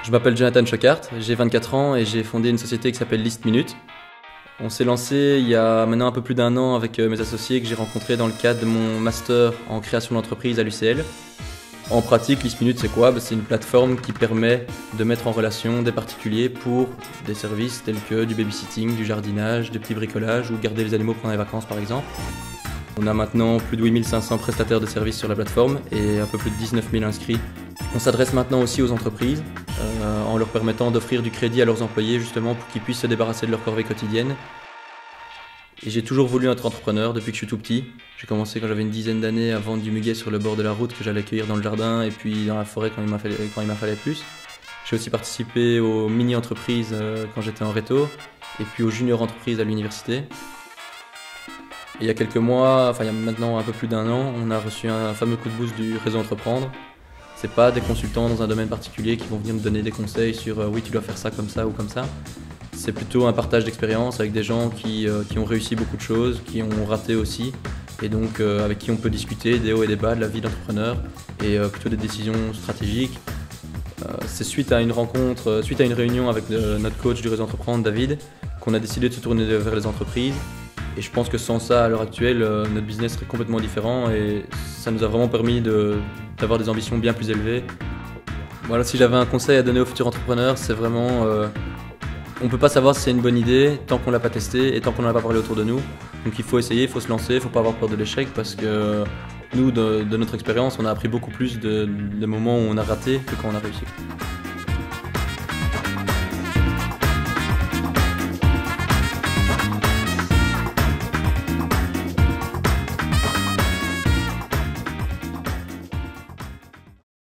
Je m'appelle Jonathan Chockart, j'ai 24 ans et j'ai fondé une société qui s'appelle List Minute. On s'est lancé il y a maintenant un peu plus d'un an avec mes associés que j'ai rencontrés dans le cadre de mon master en création d'entreprise à l'UCL. En pratique, List Minute, c'est quoi? C'est une plateforme qui permet de mettre en relation des particuliers pour des services tels que du babysitting, du jardinage, des petits bricolages ou garder les animaux pendant les vacances par exemple. On a maintenant plus de 8500 prestataires de services sur la plateforme et un peu plus de 19 000 inscrits. On s'adresse maintenant aussi aux entreprises en leur permettant d'offrir du crédit à leurs employés justement pour qu'ils puissent se débarrasser de leur corvée quotidienne. Et j'ai toujours voulu être entrepreneur depuis que je suis tout petit. J'ai commencé quand j'avais une dizaine d'années à vendre du muguet sur le bord de la route que j'allais cueillir dans le jardin et puis dans la forêt quand il m'en fallait plus. J'ai aussi participé aux mini-entreprises quand j'étais en réto et puis aux junior entreprises à l'université. Et il y a quelques mois, il y a maintenant un peu plus d'un an, on a reçu un fameux coup de boost du réseau Entreprendre. C'est pas des consultants dans un domaine particulier qui vont venir me donner des conseils sur oui tu dois faire ça comme ça ou comme ça. C'est plutôt un partage d'expérience avec des gens qui ont réussi beaucoup de choses, qui ont raté aussi et donc avec qui on peut discuter des hauts et des bas de la vie d'entrepreneur et plutôt des décisions stratégiques. C'est suite à une rencontre, suite à une réunion avec notre coach du réseau Entreprendre, David, qu'on a décidé de se tourner vers les entreprises. Et je pense que sans ça, à l'heure actuelle, notre business serait complètement différent et ça nous a vraiment permis d'avoir des ambitions bien plus élevées. Voilà, si j'avais un conseil à donner aux futurs entrepreneurs, c'est vraiment on ne peut pas savoir si c'est une bonne idée tant qu'on ne l'a pas testé et tant qu'on n'en a pas parlé autour de nous. Donc il faut essayer, il faut se lancer, il ne faut pas avoir peur de l'échec parce que nous, de notre expérience, on a appris beaucoup plus de moments où on a raté que quand on a réussi.